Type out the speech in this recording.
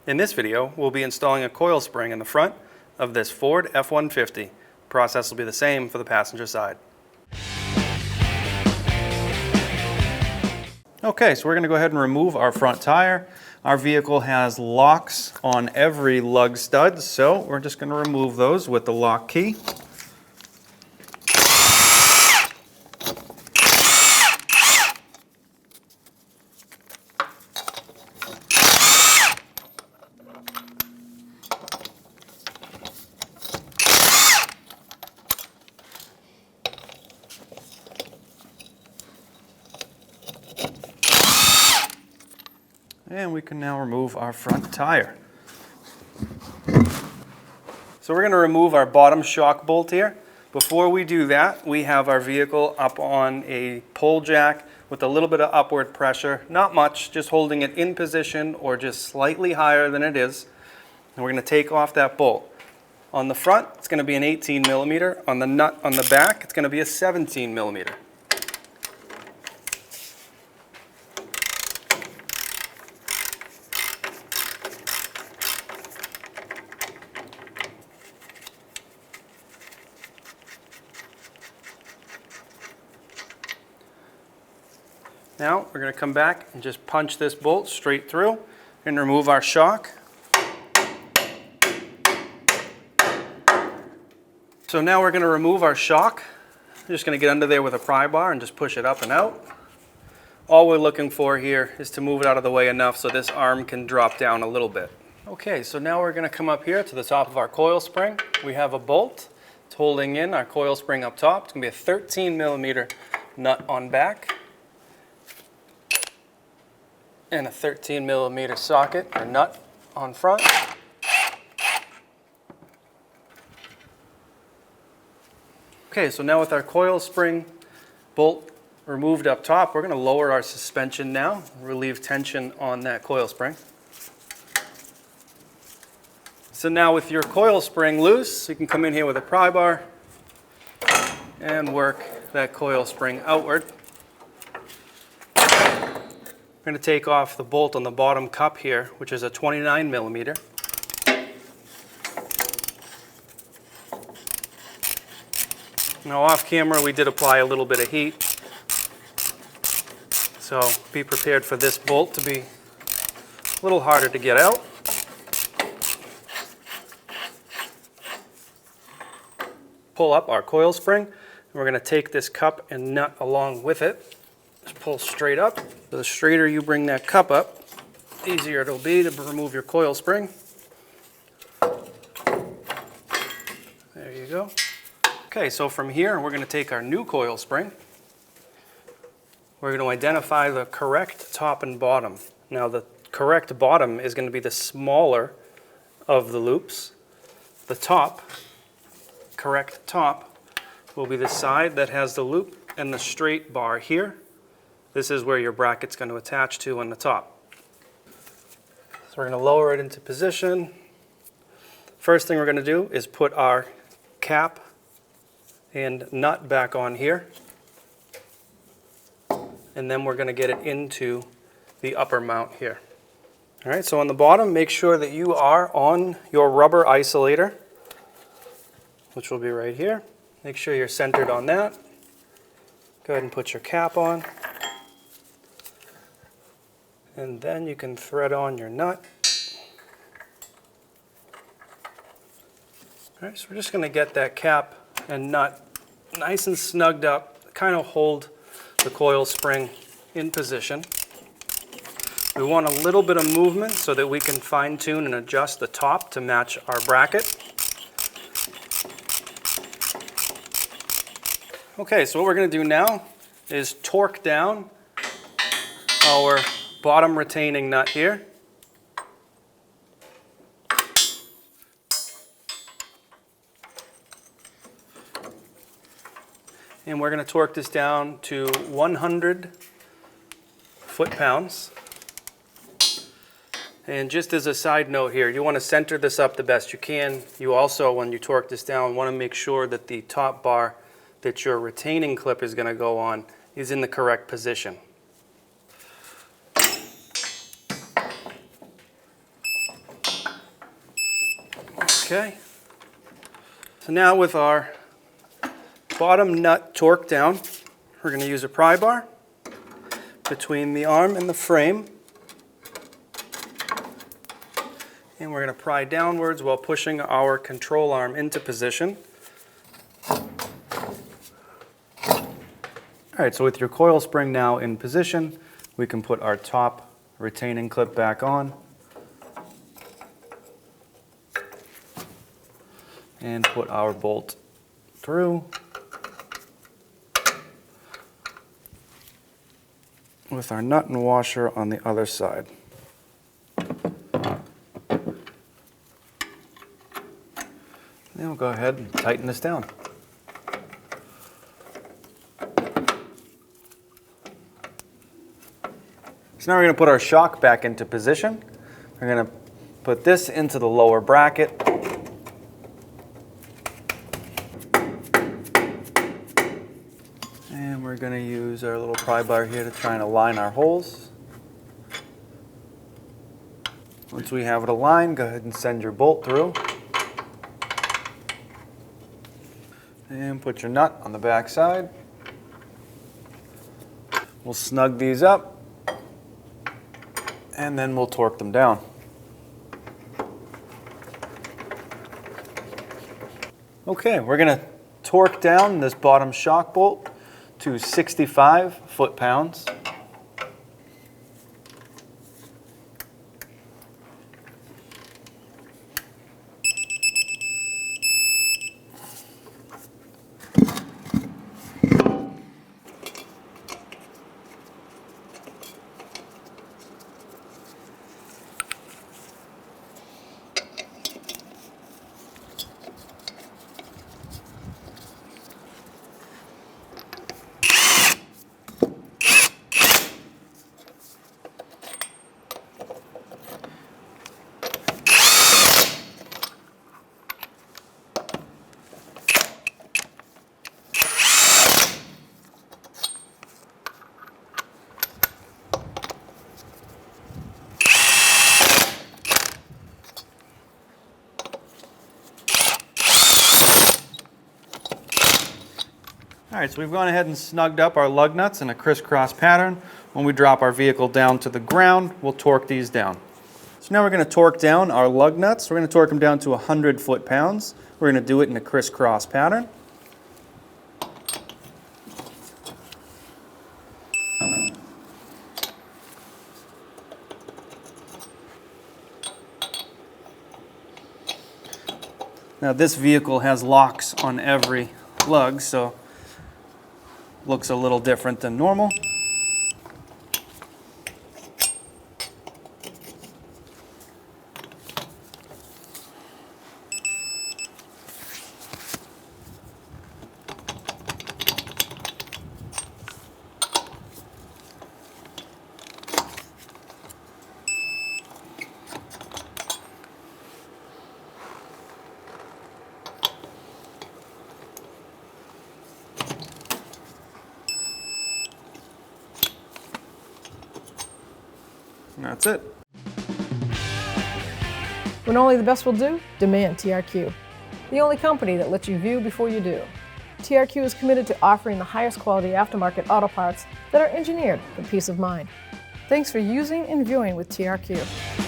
In this video, we'll be installing a coil spring in the front of this Ford F-150. The process will be the same for the passenger side. Okay, so we're going to go ahead and remove our front tire. Our vehicle has locks on every lug stud, so we're just going to remove those with the lock key. And we can now remove our front tire. So we're going to remove our bottom shock bolt here. Before we do that, we have our vehicle up on a pole jack with a little bit of upward pressure. Not much, just holding it in position or just slightly higher than it is. And we're going to take off that bolt. On the front, it's going to be an 18 millimeter. On the nut on the back, it's going to be a 17 millimeter. Now we're going to come back and just punch this bolt straight through and remove our shock. So now we're going to remove our shock. I'm just going to get under there with a pry bar and just push it up and out. All we're looking for here is to move it out of the way enough so this arm can drop down a little bit. Okay, so now we're going to come up here to the top of our coil spring. We have a bolt. It's holding in our coil spring up top. It's going to be a 13 millimeter nut on back. And a 13 millimeter socket or nut on front. Okay, so now with our coil spring bolt removed up top, we're going to lower our suspension now, relieve tension on that coil spring. So now with your coil spring loose, you can come in here with a pry bar and work that coil spring outward. We're going to take off the bolt on the bottom cup here, which is a 29 millimeter. Now off camera we did apply a little bit of heat, so be prepared for this bolt to be a little harder to get out. Pull up our coil spring, and we're going to take this cup and nut along with it. Just pull straight up. The straighter you bring that cup up, the easier it'll be to remove your coil spring. There you go. Okay, so from here we're going to take our new coil spring. We're going to identify the correct top and bottom. Now the correct bottom is going to be the smaller of the loops. The top, correct top, will be the side that has the loop and the straight bar here. This is where your bracket's going to attach to on the top. So we're going to lower it into position. First thing we're going to do is put our cap and nut back on here. And then we're going to get it into the upper mount here. All right, so on the bottom, make sure that you are on your rubber isolator, which will be right here. Make sure you're centered on that. Go ahead and put your cap on. And then you can thread on your nut. All right, so we're just going to get that cap and nut nice and snugged up, kind of hold the coil spring in position. We want a little bit of movement so that we can fine tune and adjust the top to match our bracket. Okay, so what we're going to do now is torque down our bottom retaining nut here. And we're going to torque this down to 100 foot-pounds. And just as a side note here, you want to center this up the best you can. You also, when you torque this down, want to make sure that the top bar that your retaining clip is going to go on is in the correct position. Okay. So now with our bottom nut torqued down, we're going to use a pry bar between the arm and the frame. And we're going to pry downwards while pushing our control arm into position. All right, so with your coil spring now in position, we can put our top retaining clip back on and put our bolt through with our nut and washer on the other side. Then we'll go ahead and tighten this down. So now we're going to put our shock back into position. We're going to put this into the lower bracket. And we're going to use our little pry bar here to try and align our holes. Once we have it aligned, go ahead and send your bolt through. And put your nut on the back side. We'll snug these up. And then we'll torque them down. Okay, we're going to torque down this bottom shock bolt to 65 foot-pounds. All right, so we've gone ahead and snugged up our lug nuts in a crisscross pattern. When we drop our vehicle down to the ground, we'll torque these down. So now we're going to torque down our lug nuts. We're going to torque them down to 100 foot-pounds. We're going to do it in a crisscross pattern. Now this vehicle has locks on every lug, so looks a little different than normal. And that's it. When only the best will do, demand TRQ. The only company that lets you view before you do. TRQ is committed to offering the highest quality aftermarket auto parts that are engineered for peace of mind. Thanks for using and viewing with TRQ.